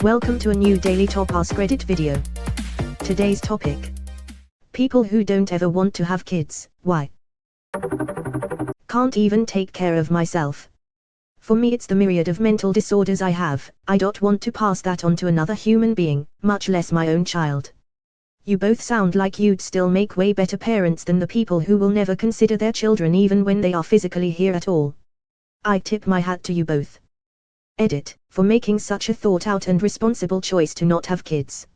Welcome to a new daily top Askreddit video. Today's topic: people who don't ever want to have kids. Why? Can't even take care of myself. For me, it's the myriad of mental disorders I have. I don't want to pass that on to another human being, much less my own child. You both sound like you'd still make way better parents than the people who will never consider their children even when they are physically here at all. I tip my hat to you both. Edit, for making such a thought-out and responsible choice to not have kids.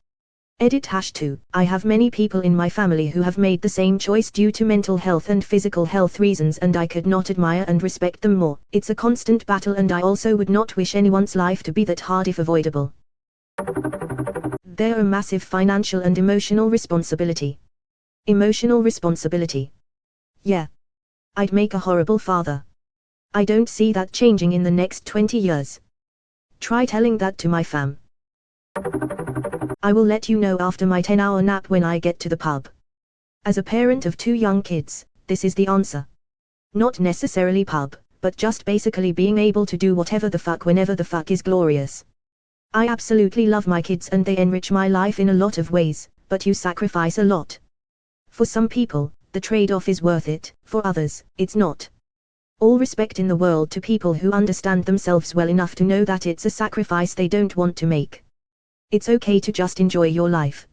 Edit #2, I have many people in my family who have made the same choice due to mental health and physical health reasons, and I could not admire and respect them more. It's a constant battle, and I also would not wish anyone's life to be that hard if avoidable. There are massive financial and emotional responsibility. Emotional responsibility. Yeah. I'd make a horrible father. I don't see that changing in the next 20 years. Try telling that to my fam. I will let you know after my 10-hour nap when I get to the pub. As a parent of 2 young kids, this is the answer. Not necessarily pub, but just basically being able to do whatever the fuck whenever the fuck is glorious. I absolutely love my kids and they enrich my life in a lot of ways, but you sacrifice a lot. For some people, the trade-off is worth it, for others, it's not. All respect in the world to people who understand themselves well enough to know that it's a sacrifice they don't want to make. It's okay to just enjoy your life.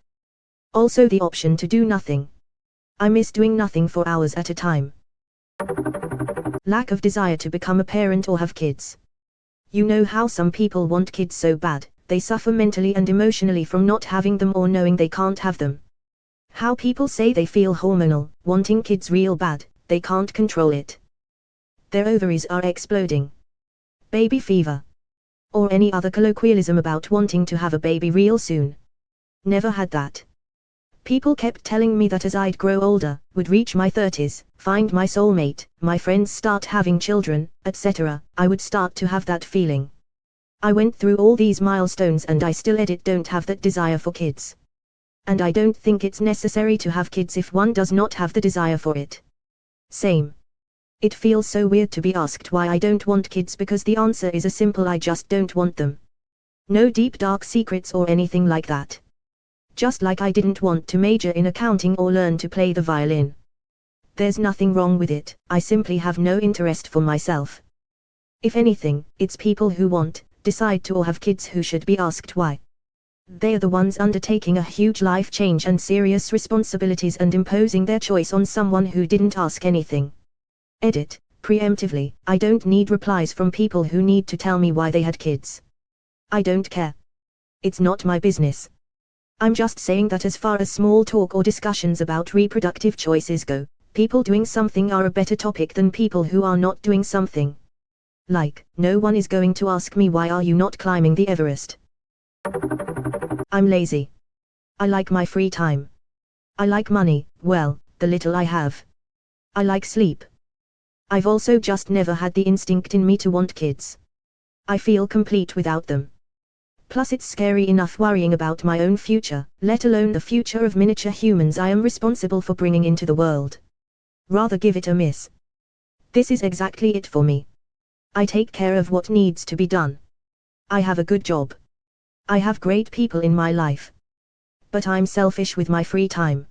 Also the option to do nothing. I miss doing nothing for hours at a time. Lack of desire to become a parent or have kids. You know how some people want kids so bad, they suffer mentally and emotionally from not having them or knowing they can't have them. How people say they feel hormonal, wanting kids real bad, they can't control it. Their ovaries are exploding. Baby fever. Or any other colloquialism about wanting to have a baby real soon. Never had that. People kept telling me that as I'd grow older, would reach my 30s, find my soulmate, my friends start having children, etc., I would start to have that feeling. I went through all these milestones and I still don't have that desire for kids. And I don't think it's necessary to have kids if one does not have the desire for it. Same. It feels so weird to be asked why I don't want kids because the answer is a simple: I just don't want them. No deep dark secrets or anything like that. Just like I didn't want to major in accounting or learn to play the violin. There's nothing wrong with it, I simply have no interest for myself. If anything, it's people who want, decide to or have kids who should be asked why. They are the ones undertaking a huge life change and serious responsibilities and imposing their choice on someone who didn't ask anything. Edit, preemptively, I don't need replies from people who need to tell me why they had kids. I don't care. It's not my business. I'm just saying that as far as small talk or discussions about reproductive choices go, people doing something are a better topic than people who are not doing something. Like, no one is going to ask me why are you not climbing the Everest. I'm lazy. I like my free time. I like money, well, the little I have. I like sleep. I've also just never had the instinct in me to want kids. I feel complete without them. Plus it's scary enough worrying about my own future, let alone the future of miniature humans I am responsible for bringing into the world. Rather give it a miss. This is exactly it for me. I take care of what needs to be done. I have a good job. I have great people in my life. But I'm selfish with my free time.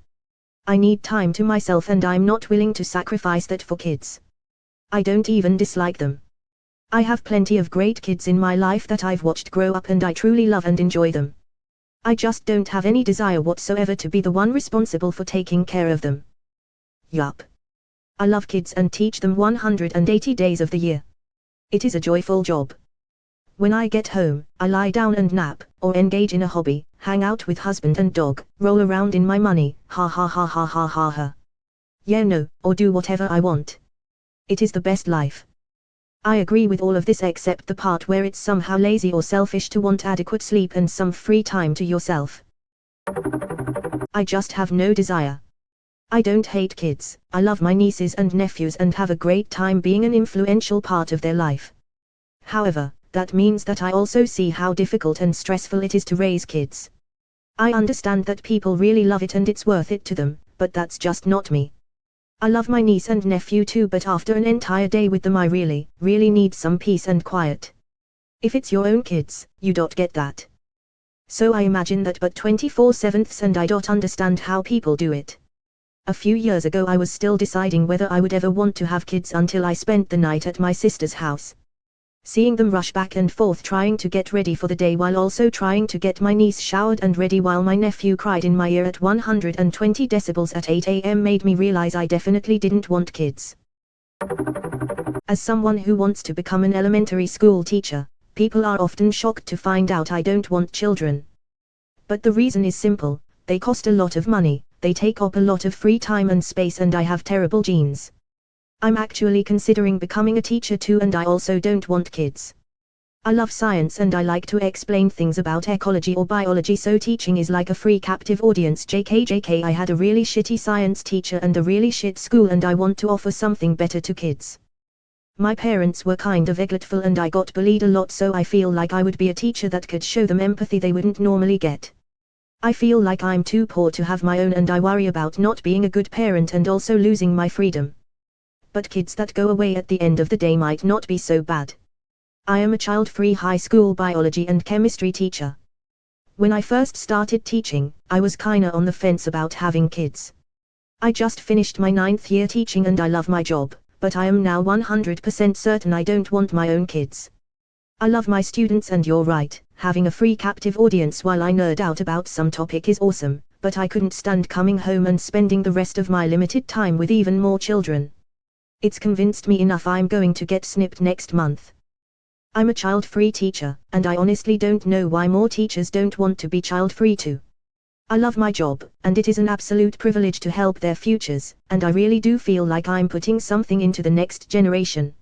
I need time to myself and I'm not willing to sacrifice that for kids. I don't even dislike them. I have plenty of great kids in my life that I've watched grow up and I truly love and enjoy them. I just don't have any desire whatsoever to be the one responsible for taking care of them. Yup. I love kids and teach them 180 days of the year. It is a joyful job. When I get home, I lie down and nap, or engage in a hobby, hang out with husband and dog, roll around in my money, ha ha ha ha ha ha ha. Yeah, no, or do whatever I want. It is the best life. I agree with all of this except the part where it's somehow lazy or selfish to want adequate sleep and some free time to yourself. I just have no desire. I don't hate kids, I love my nieces and nephews and have a great time being an influential part of their life. However, that means that I also see how difficult and stressful it is to raise kids. I understand that people really love it and it's worth it to them, but that's just not me. I love my niece and nephew too, but after an entire day with them I really need some peace and quiet. If it's your own kids, you don't get that. So I imagine that but 24/7 and I don't understand how people do it. A few years ago I was still deciding whether I would ever want to have kids until I spent the night at my sister's house. Seeing them rush back and forth trying to get ready for the day while also trying to get my niece showered and ready while my nephew cried in my ear at 120 decibels at 8 a.m. made me realize I definitely didn't want kids. As someone who wants to become an elementary school teacher, people are often shocked to find out I don't want children. But the reason is simple: they cost a lot of money, they take up a lot of free time and space, and I have terrible genes. I'm actually considering becoming a teacher too, and I also don't want kids. I love science and I like to explain things about ecology or biology, so teaching is like a free captive audience. JK, I had a really shitty science teacher and a really shit school, and I want to offer something better to kids. My parents were kind of neglectful and I got bullied a lot, so I feel like I would be a teacher that could show them empathy they wouldn't normally get. I feel like I'm too poor to have my own, and I worry about not being a good parent and also losing my freedom. But kids that go away at the end of the day might not be so bad. I am a child-free high school biology and chemistry teacher. When I first started teaching, I was kinda on the fence about having kids. I just finished my 9th year teaching and I love my job, but I am now 100% certain I don't want my own kids. I love my students, and you're right, having a free captive audience while I nerd out about some topic is awesome, but I couldn't stand coming home and spending the rest of my limited time with even more children. It's convinced me enough I'm going to get snipped next month. I'm a child-free teacher, and I honestly don't know why more teachers don't want to be child-free too. I love my job, and it is an absolute privilege to help their futures, and I really do feel like I'm putting something into the next generation.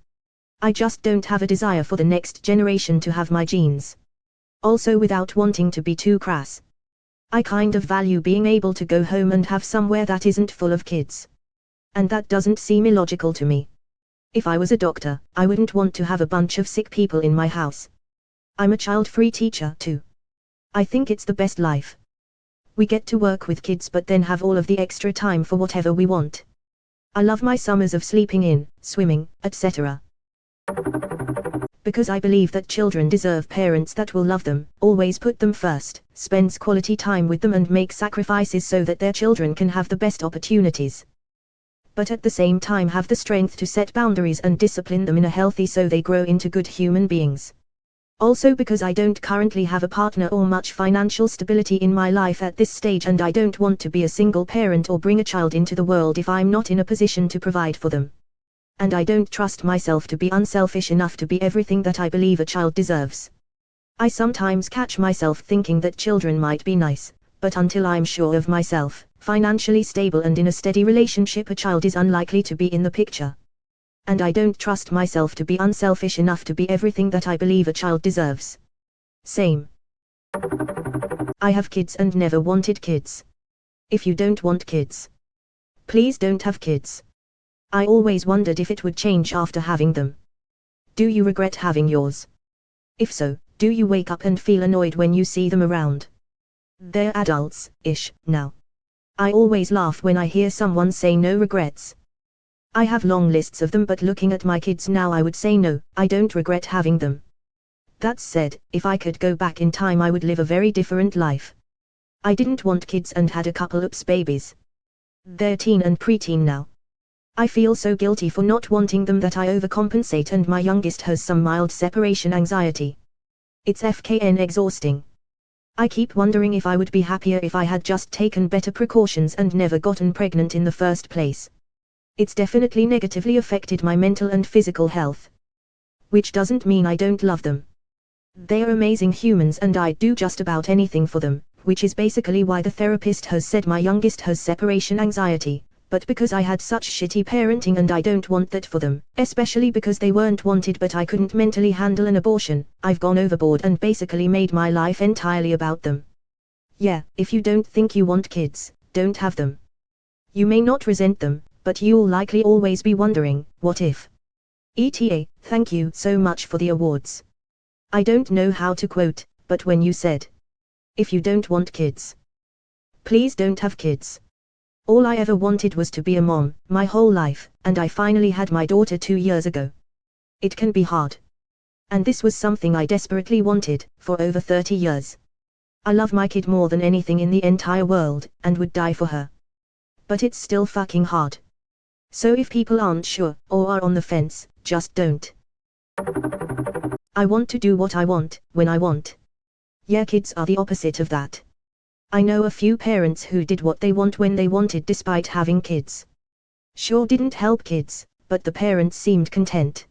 I just don't have a desire for the next generation to have my genes. Also, without wanting to be too crass, I kind of value being able to go home and have somewhere that isn't full of kids. And that doesn't seem illogical to me. If I was a doctor, I wouldn't want to have a bunch of sick people in my house. I'm a child-free teacher too. I think it's the best life. We get to work with kids but then have all of the extra time for whatever we want. I love my summers of sleeping in, swimming, etc. Because I believe that children deserve parents that will love them, always put them first, spends quality time with them, and make sacrifices so that their children can have the best opportunities. But at the same time have the strength to set boundaries and discipline them in a healthy so they grow into good human beings. Also because I don't currently have a partner or much financial stability in my life at this stage, and I don't want to be a single parent or bring a child into the world if I'm not in a position to provide for them. And I don't trust myself to be unselfish enough to be everything that I believe a child deserves. I sometimes catch myself thinking that children might be nice, but until I'm sure of myself, financially stable and in a steady relationship, a child is unlikely to be in the picture. And I don't trust myself to be unselfish enough to be everything that I believe a child deserves. Same. I have kids and never wanted kids. If you don't want kids, please don't have kids. I always wondered if it would change after having them. Do you regret having yours? If so, do you wake up and feel annoyed when you see them around? They're adults-ish now. I always laugh when I hear someone say no regrets. I have long lists of them, but looking at my kids now I would say no, I don't regret having them. That said, if I could go back in time I would live a very different life. I didn't want kids and had a couple oops babies. They're teen and preteen now. I feel so guilty for not wanting them that I overcompensate, and my youngest has some mild separation anxiety. It's FKN exhausting. I keep wondering if I would be happier if I had just taken better precautions and never gotten pregnant in the first place. It's definitely negatively affected my mental and physical health. Which doesn't mean I don't love them. They are amazing humans and I'd do just about anything for them, which is basically why the therapist has said my youngest has separation anxiety. But because I had such shitty parenting and I don't want that for them, especially because they weren't wanted but I couldn't mentally handle an abortion, I've gone overboard and basically made my life entirely about them. Yeah, if you don't think you want kids, don't have them. You may not resent them, but you'll likely always be wondering, what if? ETA, thank you so much for the awards. I don't know how to quote, but when you said, if you don't want kids, please don't have kids. All I ever wanted was to be a mom, my whole life, and I finally had my daughter 2 years ago. It can be hard. And this was something I desperately wanted, for over 30 years. I love my kid more than anything in the entire world, and would die for her. But it's still fucking hard. So if people aren't sure, or are on the fence, just don't. I want to do what I want, when I want. Yeah, kids are the opposite of that. I know a few parents who did what they want when they wanted despite having kids. Sure didn't help kids, but the parents seemed content.